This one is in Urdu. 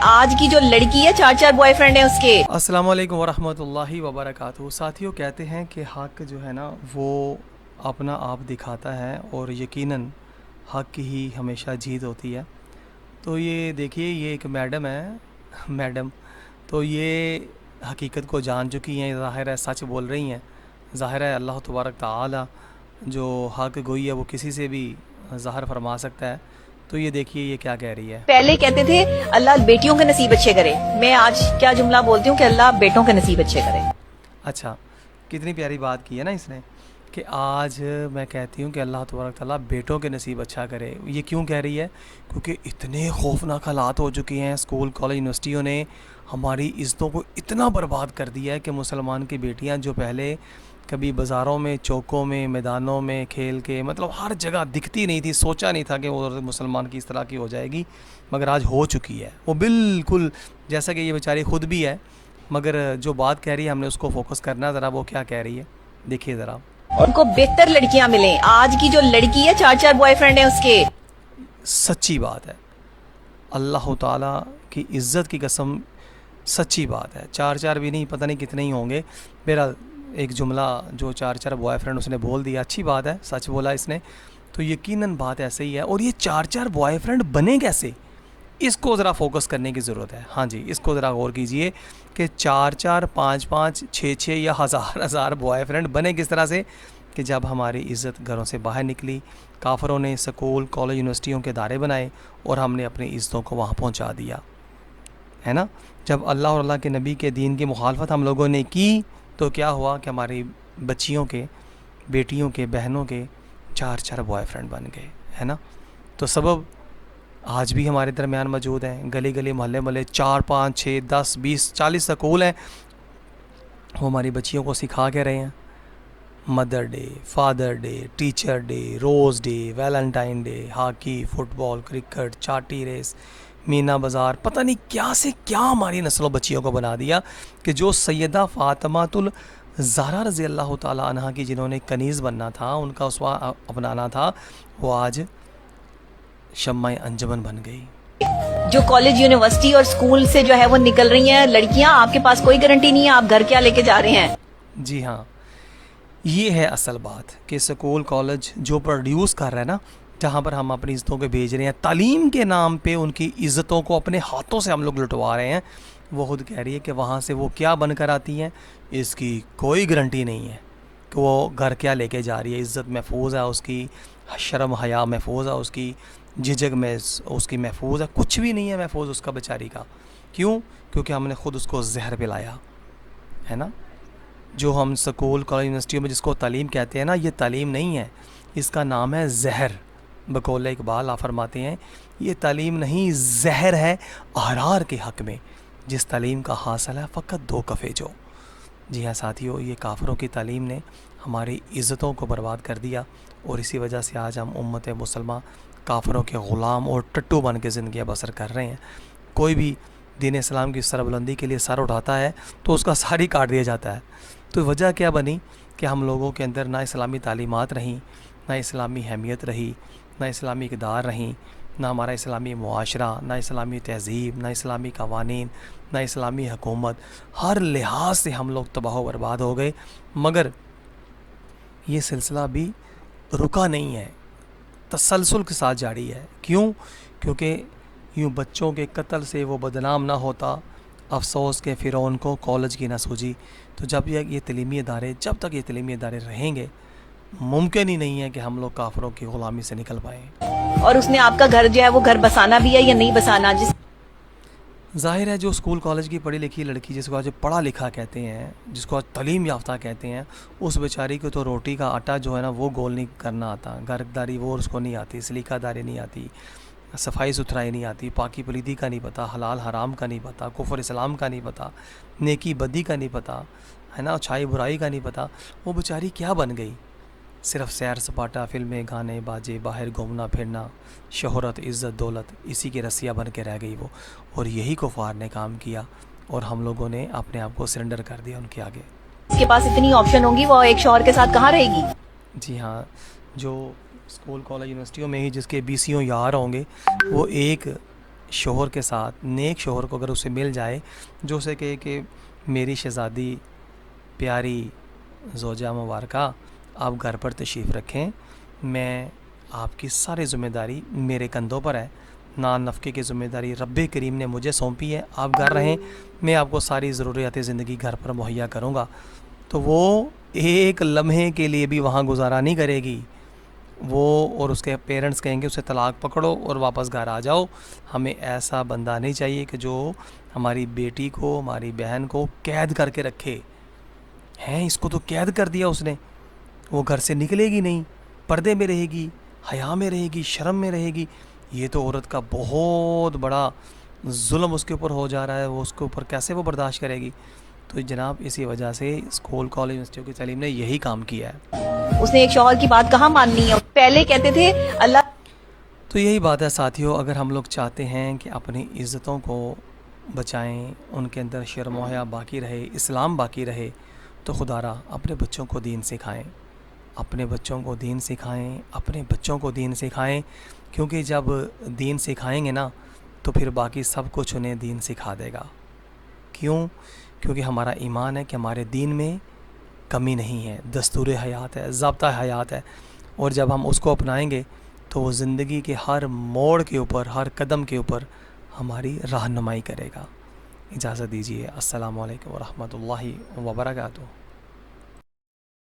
آج کی جو لڑکی ہے 4 بوائے فرینڈ ہیں اس کے۔ السلام علیکم ورحمۃ اللہ وبرکاتہ۔ ساتھیوں، کہتے ہیں کہ حق جو ہے نا وہ اپنا آپ دکھاتا ہے اور یقیناً حق کی ہی ہمیشہ جیت ہوتی ہے۔ تو یہ دیکھیے، یہ ایک میڈم تو یہ حقیقت کو جان چکی ہیں، ظاہر ہے سچ بول رہی ہیں۔ ظاہر ہے اللہ تبارک تعالی جو حق گوئی ہے وہ کسی سے بھی ظاہر فرما سکتا ہے۔ تو یہ دیکھیے یہ کیا کہہ رہی ہے۔ پہلے کہتے تھے اللہ بیٹیوں کے نصیب اچھے کرے، میں آج کیا جملہ بولتی ہوں کہ اللہ بیٹوں کے نصیب اچھے کرے۔ اچھا، کتنی پیاری بات کی ہے نا اس نے، کہ آج میں کہتی ہوں کہ اللہ تبارک تعالیٰ بیٹوں کے نصیب اچھا کرے۔ یہ کیوں کہہ رہی ہے؟ کیونکہ اتنے خوفناک حالات ہو چکے ہیں، اسکول کالج یونیورسٹیوں نے ہماری عزتوں کو اتنا برباد کر دیا ہے کہ مسلمان کی بیٹیاں جو پہلے کبھی بازاروں میں، چوکوں میں، میدانوں میں کھیل کے مطلب ہر جگہ دکھتی نہیں تھی، سوچا نہیں تھا کہ وہ مسلمان کی اس طرح کی ہو جائے گی، مگر آج ہو چکی ہے وہ بالکل جیسا کہ یہ بیچاری خود بھی ہے۔ مگر جو بات کہہ رہی ہے ہم نے اس کو فوکس کرنا ذرا، وہ کیا کہہ رہی ہے دیکھیے ذرا۔ ان کو بہتر لڑکیاں ملیں۔ آج کی جو لڑکی ہے 4 بوائے فرینڈ ہیں اس کے۔ سچی بات ہے، اللہ تعالیٰ کی عزت کی قسم سچی بات ہے۔ 4 بھی نہیں، پتہ نہیں کتنے ہی ہوں گے۔ میرا ایک جملہ جو 4 بوائے فرینڈ اس نے بول دیا، اچھی بات ہے، سچ بولا اس نے، تو یقیناً بات ایسے ہی ہے۔ اور یہ 4 بوائے فرینڈ بنے کیسے، اس کو ذرا فوکس کرنے کی ضرورت ہے۔ ہاں جی، اس کو ذرا غور کیجئے کہ 4 5 6 یا ہزار بوائے فرینڈ بنے کس طرح سے، کہ جب ہماری عزت گھروں سے باہر نکلی، کافروں نے سکول کالج یونیورسٹیوں کے ادارے بنائے اور ہم نے اپنی عزتوں کو وہاں پہنچا دیا ہے نا۔ جب اللہ اور اللہ کے نبی کے دین کی مخالفت ہم لوگوں نے کی تو کیا ہوا کہ ہماری بچیوں کے، بیٹیوں کے، بہنوں کے 4 بوائے فرینڈ بن گئے ہے نا۔ تو سبب آج بھی ہمارے درمیان موجود ہیں، گلی گلی محلے محلے 4 5 6 10 20 40 سکول ہیں، وہ ہماری بچیوں کو سکھا کے رہے ہیں۔ Mother day, father day, teacher day, rose day, valentine day, hockey, football, cricket, چاٹی ریس، مینا بازار، پتہ نہیں کیا سے کیا ہماری نسل و بچیوں کو بنا دیا، کہ جو سیدہ فاطمہ الزہرا رضی اللہ تعالیٰ عنہ کی جنہوں نے کنیز بننا تھا، ان کا اسوہ اپنانا تھا، وہ آج شمع انجمن بن گئی۔ جو کالج یونیورسٹی اور اسکول سے جو ہے وہ نکل رہی ہیں لڑکیاں، آپ کے پاس کوئی گارنٹی نہیں ہے آپ گھر کیا لے کے جا رہے ہیں۔ جی ہاں، یہ ہے اصل بات، کہ سکول کالج جو پروڈیوس کر رہا ہے نا، جہاں پر ہم اپنی عزتوں کو بھیج رہے ہیں، تعلیم کے نام پہ ان کی عزتوں کو اپنے ہاتھوں سے ہم لوگ لٹوا رہے ہیں، وہ خود کہہ رہی ہے کہ وہاں سے وہ کیا بن کر آتی ہیں، اس کی کوئی گارنٹی نہیں ہے کہ وہ گھر کیا لے کے جا رہی ہے۔ عزت محفوظ ہے اس کی، شرم حیا محفوظ ہے اس کی، جھجک میں اس کی محفوظ ہے، کچھ بھی نہیں ہے محفوظ اس کا بیچاری کا۔ کیوں؟ کیونکہ ہم نے خود اس کو زہر پلایا ہے نا۔ جو ہم سکول کالج یونیورسٹیوں میں جس کو تعلیم کہتے ہیں نا، یہ تعلیم نہیں ہے، اس کا نام ہے زہر۔ بقول اقبال آپ فرماتے ہیں یہ تعلیم نہیں، زہر ہے احرار کے حق میں، جس تعلیم کا حاصل ہے فقط 2 کفے جو۔ جی ہاں ساتھیوں، یہ کافروں کی تعلیم نے ہماری عزتوں کو برباد کر دیا، اور اسی وجہ سے آج ہم امت مسلمہ کافروں کے غلام اور ٹٹو بن کے زندگیاں بسر کر رہے ہیں۔ کوئی بھی دین اسلام کی سربلندی کے لیے سر اٹھاتا ہے تو اس کا سر ہی کاٹ دیا جاتا ہے۔ تو وجہ کیا بنی کہ ہم لوگوں کے اندر نہ اسلامی تعلیمات رہیں، نہ اسلامی اہمیت رہی، نہ اسلامی اقدار رہیں، نہ ہمارا اسلامی معاشرہ، نہ اسلامی تہذیب، نہ اسلامی قوانین، نہ اسلامی حکومت، ہر لحاظ سے ہم لوگ تباہ و برباد ہو گئے۔ مگر یہ سلسلہ بھی رکا نہیں ہے، تسلسل کے ساتھ جاری ہے۔ کیوں؟ کیونکہ یوں بچوں کے قتل سے وہ بدنام نہ ہوتا، افسوس کے فرعون کو کالج کی نہ سوجی۔ تو جب یہ تعلیمی ادارے رہیں گے، ممکن ہی نہیں ہے کہ ہم لوگ کافروں کی غلامی سے نکل پائیں۔ اور اس نے آپ کا گھر جو ہے وہ گھر بسانا بھی ہے یا نہیں بسانا، جس ظاہر ہے جو اسکول کالج کی پڑھی لکھی لڑکی، جس کو آج پڑھا لکھا کہتے ہیں، جس کو آج تعلیم یافتہ کہتے ہیں، اس بیچاری کو تو روٹی کا آٹا جو ہے نا وہ گول نہیں کرنا آتا، گھرداری وہ اس کو نہیں آتی، سلیقہ داری نہیں آتی، صفائی ستھرائی نہیں آتی، پاکی پلیدی کا نہیں پتہ، حلال حرام کا نہیں پتہ، کفر اسلام کا نہیں پتہ، نیکی بدی کا نہیں پتہ ہے نا، اچھائی برائی کا نہیں پتہ۔ وہ بیچاری کیا بن گئی؟ صرف سیر سپاٹا، فلمیں، گانے باجے، باہر گھومنا پھرنا، شہرت، عزت، دولت، اسی کے رسیہ بن کے رہ گئی وہ۔ اور یہی کفار نے کام کیا، اور ہم لوگوں نے اپنے آپ کو سرنڈر کر دیا ان کے آگے۔ اس کے پاس اتنی آپشن ہوں گی، وہ ایک شوہر کے ساتھ کہاں رہے گی؟ جی ہاں، جو اسکول کالج یونیورسٹیوں میں ہی جس کے 20 یار ہوں گے، وہ ایک شوہر کے ساتھ، نیک شوہر کو اگر اسے مل جائے جو اسے کہے کہ میری شہزادی پیاری زوجہ مبارکہ آپ گھر پر تشریف رکھیں، میں آپ کی ساری ذمہ داری میرے کندھوں پر ہے، نان نفقے کی ذمہ داری رب کریم نے مجھے سونپی ہے، آپ گھر رہیں، میں آپ کو ساری ضروریات زندگی گھر پر مہیا کروں گا، تو وہ ایک لمحے کے لیے بھی وہاں گزارا نہیں کرے گی. وہ اور اس کے پیرنٹس کہیں گے اسے طلاق پکڑو اور واپس گھر آ جاؤ. ہمیں ایسا بندہ نہیں چاہیے کہ جو ہماری بیٹی کو، ہماری بہن کو قید کر کے رکھے. ہیں اس کو تو قید کر دیا اس نے، وہ گھر سے نکلے گی نہیں، پردے میں رہے گی، حیا میں رہے گی، شرم میں رہے گی. یہ تو عورت کا بہت بڑا ظلم اس کے اوپر ہو جا رہا ہے، وہ اس کے اوپر کیسے وہ برداشت کرے گی. تو جناب اسی وجہ سے اسکول کالج یونیورسٹیوں کی تعلیم نے یہی کام کیا ہے. اس نے ایک شوہر کی بات کہاں ماننی ہے. پہلے کہتے تھے اللہ. تو یہی بات ہے ساتھیوں، اگر ہم لوگ چاہتے ہیں کہ اپنی عزتوں کو بچائیں، ان کے اندر شرم و حیا باقی رہے، اسلام باقی رہے، تو خدا را اپنے بچوں کو دین سکھائیں، اپنے بچوں کو دین سکھائیں، اپنے بچوں کو دین سکھائیں. کیونکہ جب دین سکھائیں گے نا تو پھر باقی سب کچھ انہیں دین سکھا دے گا. کیوں؟ کیونکہ ہمارا ایمان ہے کہ ہمارے دین میں کمی نہیں ہے، دستور حیات ہے، ضابطہ حیات ہے، اور جب ہم اس کو اپنائیں گے تو وہ زندگی کے ہر موڑ کے اوپر، ہر قدم کے اوپر ہماری رہنمائی کرے گا. اجازت دیجیے. السلام علیکم ورحمۃ اللہ وبرکاتہ.